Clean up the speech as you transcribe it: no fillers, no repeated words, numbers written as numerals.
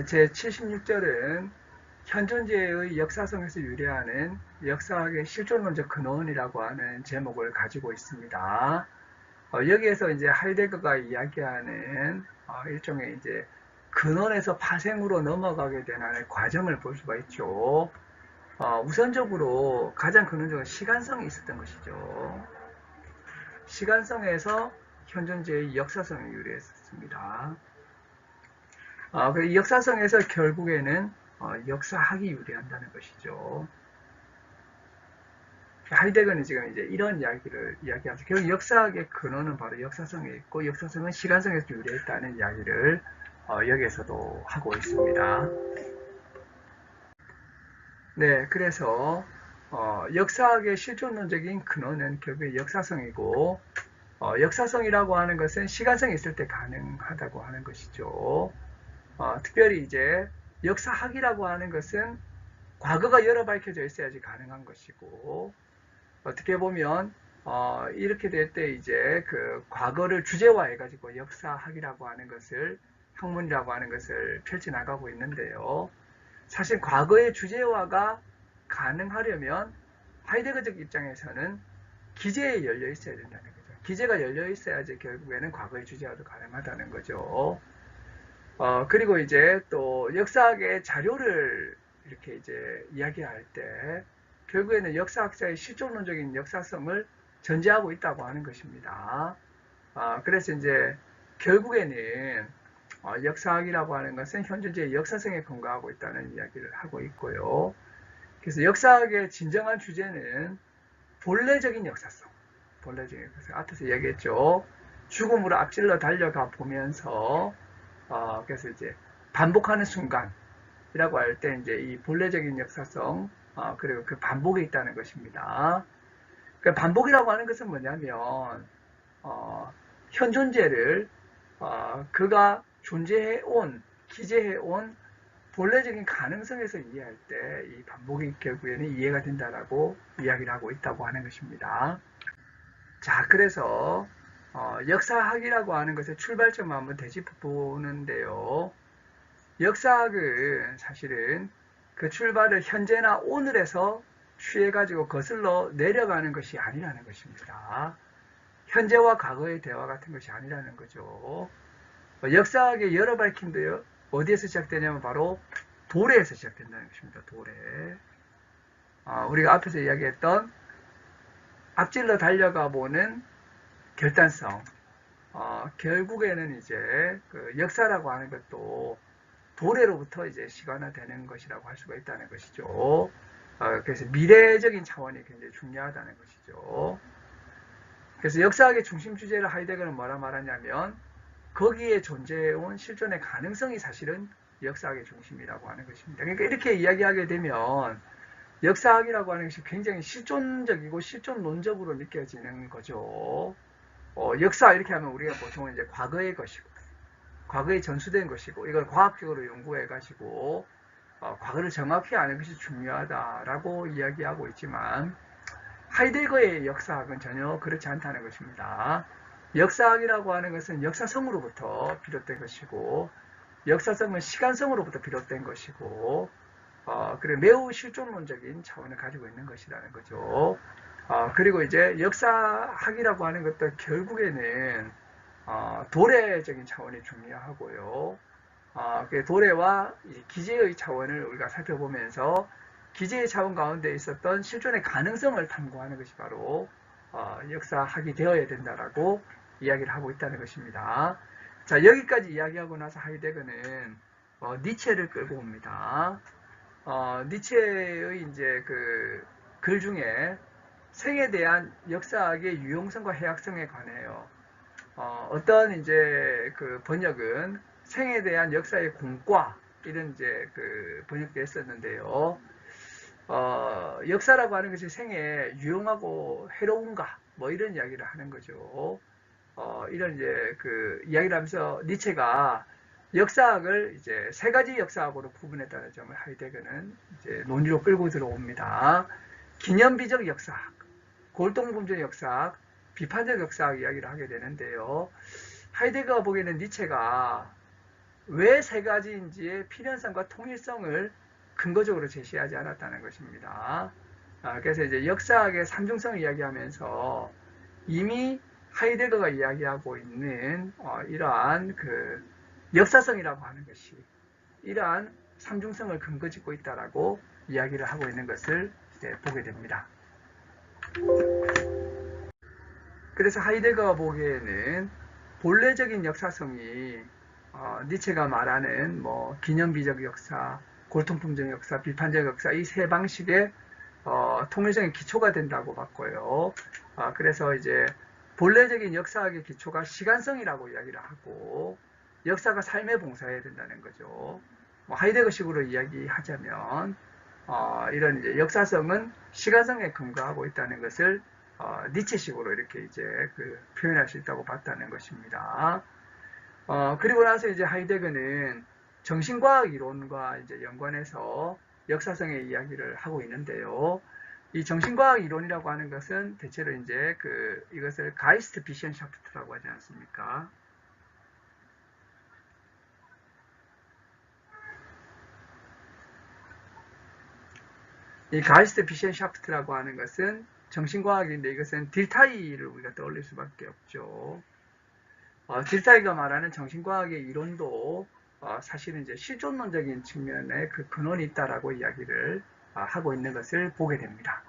제 76절은 현존제의 역사성에서 유래하는 역사학의 실존론적 근원이라고 하는 제목을 가지고 있습니다. 여기에서 이제 하이데거가 이야기하는 일종의 이제 근원에서 파생으로 넘어가게 되는 과정을 볼 수가 있죠. 우선적으로 가장 근원적인 시간성이 있었던 것이죠. 시간성에서 현존제의 역사성이 유래했습니다. 그 역사성에서 결국에는 역사학이 유래한다는 것이죠. 하이데거는 지금 이제 이런 이야기를 이야기하면서 결국 역사학의 근원은 바로 역사성에 있고 역사성은 시간성에서 유래했다는 이야기를 여기에서도 하고 있습니다. 네, 그래서 역사학의 실존론적인 근원은 결국에 역사성이고 역사성이라고 하는 것은 시간성이 있을 때 가능하다고 하는 것이죠. 특별히 이제 역사학이라고 하는 것은 과거가 열어 밝혀져 있어야지 가능한 것이고 어떻게 보면 이렇게 될 때 이제 그 과거를 주제화해 가지고 역사학이라고 하는 것을 학문이라고 하는 것을 펼쳐 나가고 있는데요. 사실 과거의 주제화가 가능하려면 하이데거적 입장에서는 기제에 열려 있어야 된다는 거죠. 기제가 열려 있어야지 결국에는 과거의 주제화도 가능하다는 거죠. 그리고 이제 또 역사학의 자료를 이렇게 이제 이야기할 때 결국에는 역사학자의 실존론적인 역사성을 전제하고 있다고 하는 것입니다. 그래서 이제 결국에는 역사학이라고 하는 것은 현존제의 역사성에 근거하고 있다는 이야기를 하고 있고요. 그래서 역사학의 진정한 주제는 본래적인 역사성, 본래적인 역사성. 앞에서 얘기했죠. 죽음으로 앞질러 달려가 보면서 그래서 이제 반복하는 순간이라고 할 때 이제 이 본래적인 역사성 그리고 그 반복에 있다는 것입니다. 그 반복이라고 하는 것은 뭐냐면 현존제를 그가 존재해온, 기재해온 본래적인 가능성에서 이해할 때 이 반복이 결국에는 이해가 된다라고 이야기를 하고 있다고 하는 것입니다. 자, 그래서 역사학이라고 하는 것의 출발점을 한번 되짚어 보는데요. 역사학은 사실은 그 출발을 현재나 오늘에서 취해가지고 거슬러 내려가는 것이 아니라는 것입니다. 현재와 과거의 대화 같은 것이 아니라는 거죠. 역사학의 여러 밝힘도 어디에서 시작되냐면 바로 도래에서 시작된다는 것입니다. 도래. 우리가 앞에서 이야기했던 앞질러 달려가 보는 결단성. 결국에는 이제 그 역사라고 하는 것도 도래로부터 이제 시간화되는 것이라고 할 수가 있다는 것이죠. 그래서 미래적인 차원이 굉장히 중요하다는 것이죠. 그래서 역사학의 중심 주제를 하이데거는 뭐라 말하냐면 거기에 존재해온 실존의 가능성이 사실은 역사학의 중심이라고 하는 것입니다. 그러니까 이렇게 이야기하게 되면 역사학이라고 하는 것이 굉장히 실존적이고 실존론적으로 느껴지는 거죠. 역사 이렇게 하면 우리가 보통 이제 과거의 것이고 과거에 전수된 것이고 이걸 과학적으로 연구해 가지고 과거를 정확히 아는 것이 중요하다라고 이야기하고 있지만 하이데거의 역사학은 전혀 그렇지 않다는 것입니다. 역사학이라고 하는 것은 역사성으로부터 비롯된 것이고 역사성은 시간성으로부터 비롯된 것이고 그리고 매우 실존론적인 차원을 가지고 있는 것이라는 거죠. 그리고 이제 역사학이라고 하는 것도 결국에는 도래적인 차원이 중요하고요. 도래와 기재의 차원을 우리가 살펴보면서 기재의 차원 가운데 있었던 실존의 가능성을 탐구하는 것이 바로 역사학이 되어야 된다라고 이야기를 하고 있다는 것입니다. 자, 여기까지 이야기하고 나서 하이데거는 니체를 끌고 옵니다. 니체의 이제 그 글 중에 생에 대한 역사학의 유용성과 해악성에 관해요. 어떤 이제 그 번역은 생에 대한 역사의 공과 이런 이제 그 번역도 했었는데요. 역사라고 하는 것이 생에 유용하고 해로운가 뭐 이런 이야기를 하는 거죠. 이런 이제 그 이야기를 하면서 니체가 역사학을 이제 세 가지 역사학으로 구분했다는 점을 하이데거는 이제 논리로 끌고 들어옵니다. 기념비적 역사학, 골동품적 역사학, 비판적 역사학 이야기를 하게 되는데요. 하이데거가 보기에는 니체가 왜 세 가지인지의 필연성과 통일성을 근거적으로 제시하지 않았다는 것입니다. 그래서 이제 역사학의 삼중성을 이야기하면서 이미 하이데거가 이야기하고 있는 이러한 그 역사성이라고 하는 것이 이러한 삼중성을 근거 짓고 있다라고 이야기를 하고 있는 것을 보게 됩니다. 그래서 하이데거가 보기에는 본래적인 역사성이 니체가 말하는 뭐 기념비적 역사, 골통품적 역사, 비판적 역사 이 세 방식의 통일적인 기초가 된다고 봤고요. 그래서 이제 본래적인 역사학의 기초가 시간성이라고 이야기를 하고 역사가 삶에 봉사해야 된다는 거죠. 하이데거식으로 이야기하자면 이런 이제 역사성은 시간성에 근거하고 있다는 것을 니체식으로 이렇게 이제 표현할 수 있다고 봤다는 것입니다. 그리고 나서 이제 하이데거는 정신과학 이론과 이제 연관해서 역사성의 이야기를 하고 있는데요. 이 정신과학 이론이라고 하는 것은 대체로 이제 이것을 가이스트 비션샤프트라고 하지 않습니까? 이 가이스트 비션샤프트라고 하는 것은 정신과학인데 이것은 딜타이를 우리가 떠올릴 수밖에 없죠. 딜타이가 말하는 정신과학의 이론도 사실은 이제 실존론적인 측면에 그 근원이 있다라고 이야기를 하고 있는 것을 보게 됩니다.